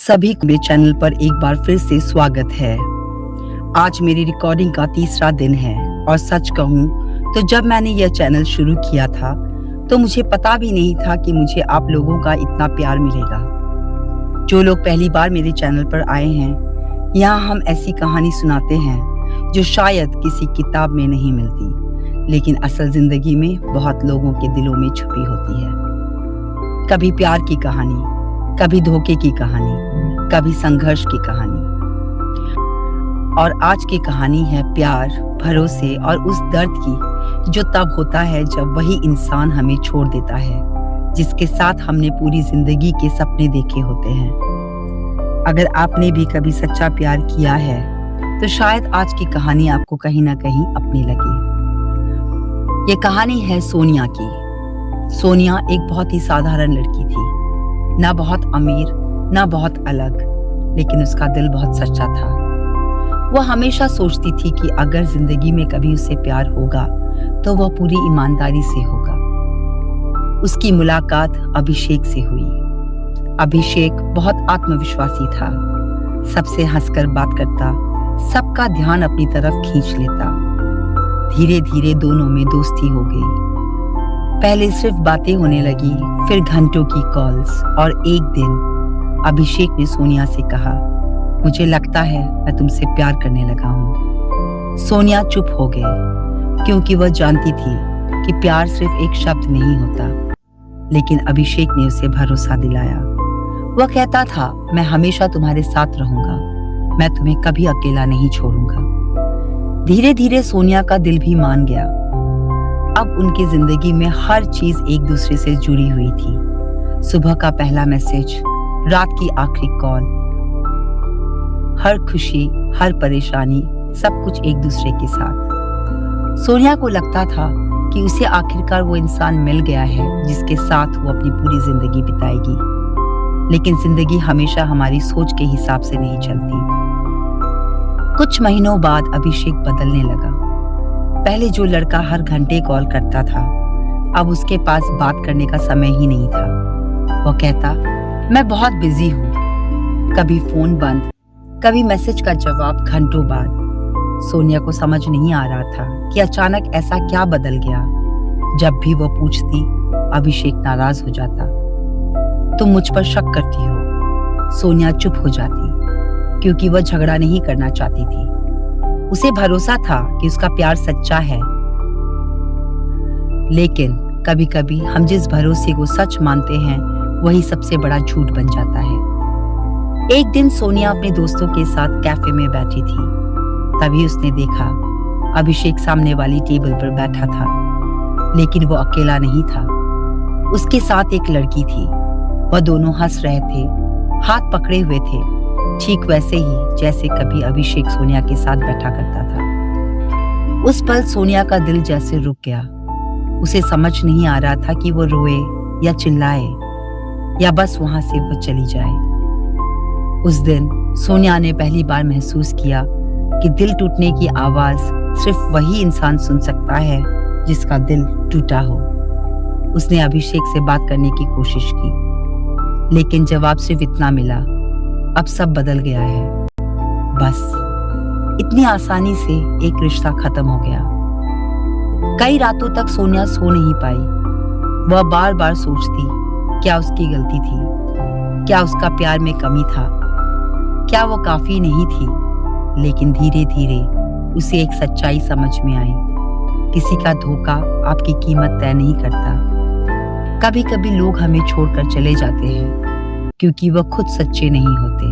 सभी को मेरे चैनल पर एक बार फिर से स्वागत है। आज मेरी रिकॉर्डिंग का तीसरा दिन है और सच कहूँ तो जब मैंने यह चैनल शुरू किया था तो मुझे पता भी नहीं था कि मुझे आप लोगों का इतना प्यार मिलेगा। जो लोग पहली बार मेरे चैनल पर आए हैं, यहाँ हम ऐसी कहानी सुनाते हैं जो शायद किसी किताब में नहीं मिलती, लेकिन असल जिंदगी में बहुत लोगों के दिलों में छुपी होती है। कभी प्यार की कहानी, कभी धोखे की कहानी, कभी संघर्ष की कहानी। और आज की कहानी है प्यार, भरोसे और उस दर्द की जो तब होता है जब वही इंसान हमें छोड़ देता है जिसके साथ हमने पूरी जिंदगी के सपने देखे होते हैं। अगर आपने भी कभी सच्चा प्यार किया है तो शायद आज की कहानी आपको कहीं ना कहीं अपनी लगे। ये कहानी है सोनिया की। सोनिया एक बहुत ही साधारण लड़की थी, ना बहुत अमीर ना बहुत अलग, लेकिन उसका दिल बहुत सच्चा था। वह हमेशा सोचती थी कि अगर जिंदगी में कभी उसे प्यार होगा तो वह पूरी ईमानदारी से होगा। उसकी मुलाकात अभिषेक से हुई। अभिषेक बहुत आत्मविश्वासी था, सबसे हंसकर बात करता, सबका ध्यान अपनी तरफ खींच लेता। धीरे धीरे दोनों में दोस्ती हो गई। पहले सिर्फ बातें होने लगी, फिर घंटों की कॉल्स, और एक दिन अभिषेक ने सोनिया से कहा, मुझे लगता है मैं तुमसे प्यार करने लगा हूँ। सोनिया चुप हो गई क्योंकि वह जानती थी कि प्यार सिर्फ एक शब्द नहीं होता, लेकिन अभिषेक ने उसे भरोसा दिलाया। वह कहता था, मैं हमेशा तुम्हारे साथ रहूंगा, मैं तुम्हें कभी अकेला नहीं छोड़ूंगा। धीरे धीरे सोनिया का दिल भी मान गया। अब उनकी जिंदगी में हर चीज एक दूसरे से जुड़ी हुई थी। सुबह का पहला मैसेज, रात की आखिरी कॉल, हर खुशी हर परेशानी, सब कुछ एक दूसरे के साथ। सोनिया को लगता था कि उसे आखिरकार वो इंसान मिल गया है जिसके साथ वो अपनी पूरी जिंदगी बिताएगी। लेकिन जिंदगी हमेशा हमारी सोच के हिसाब से नहीं चलती। कुछ महीनों बाद अभिषेक बदलने लगा। पहले जो लड़का हर घंटे कॉल करता था, अब उसके पास बात करने का समय ही नहीं था। वह कहता, मैं बहुत बिजी हूँ। कभी फोन बंद, कभी मैसेज का जवाब घंटों बाद। सोनिया को समझ नहीं आ रहा था कि अचानक ऐसा क्या बदल गया। जब भी वह पूछती, अभिषेक नाराज हो जाता। तुम मुझ पर शक करती हो। सोनिया चुप हो जाती क्योंकि वह झगड़ा नहीं करना चाहती थी। उसे भरोसा था कि उसका प्यार सच्चा है, लेकिन कभी कभी हम जिस भरोसे को सच मानते हैं वही सबसे बड़ा झूठ बन जाता है। एक दिन सोनिया अपने दोस्तों के साथ कैफे में बैठी थी। तभी उसने देखा अभिषेक सामने वाली टेबल पर बैठा था, लेकिन वो अकेला नहीं था। उसके साथ एक लड़की थी। वह दोनों हंस रहे थे, हाथ पकड़े हुए थे, ठीक वैसे ही जैसे कभी अभिषेक सोनिया के साथ बैठा करता था। उस पल सोनिया का दिल जैसे रुक गया। उसे समझ नहीं आ रहा था कि वो रोए या चिल्लाए या बस वहां से वो चली जाए। उस दिन सोनिया ने पहली बार महसूस किया कि दिल टूटने की आवाज सिर्फ वही इंसान सुन सकता है जिसका दिल टूटा हो। उसने अभिषेक से बात करने की कोशिश की, लेकिन जवाब सिर्फ इतना मिला, अब सब बदल गया है। बस इतनी आसानी से एक रिश्ता खत्म हो गया। कई रातों तक सोनिया सो नहीं पाई। वह बार बार सोचती, क्या उसकी गलती थी? क्या उसका प्यार में कमी था? क्या वो काफी नहीं थी? लेकिन धीरे धीरे उसे एक सच्चाई समझ में आई, किसी का धोखा आपकी कीमत तय नहीं करता। कभी कभी लोग हमें छोड़कर चले जाते हैं क्योंकि वह खुद सच्चे नहीं होते,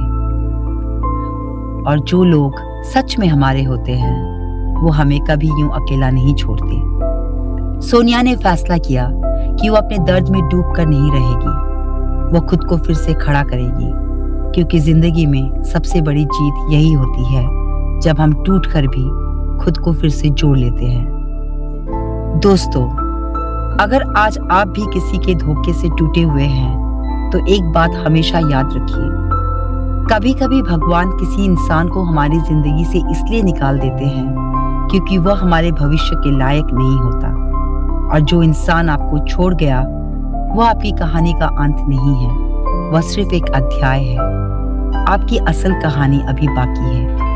और जो लोग सच में हमारे होते हैं वो हमें कभी यूं अकेला नहीं छोड़ते। सोनिया ने फैसला किया कि वो अपने दर्द में डूबकर नहीं रहेगी। वो खुद को फिर से खड़ा करेगी, क्योंकि जिंदगी में सबसे बड़ी जीत यही होती है जब हम टूटकर भी खुद को फिर से जोड़ लेते हैं। दोस्तों, अगर आज आप भी किसी के धोखे से टूटे हुए हैं तो एक बात हमेशा याद रखिए, कभी कभी भगवान किसी इंसान को हमारी जिंदगी से इसलिए निकाल देते हैं क्योंकि वह हमारे भविष्य के लायक नहीं होता। और जो इंसान आपको छोड़ गया वह आपकी कहानी का अंत नहीं है, वह सिर्फ एक अध्याय है। आपकी असल कहानी अभी बाकी है।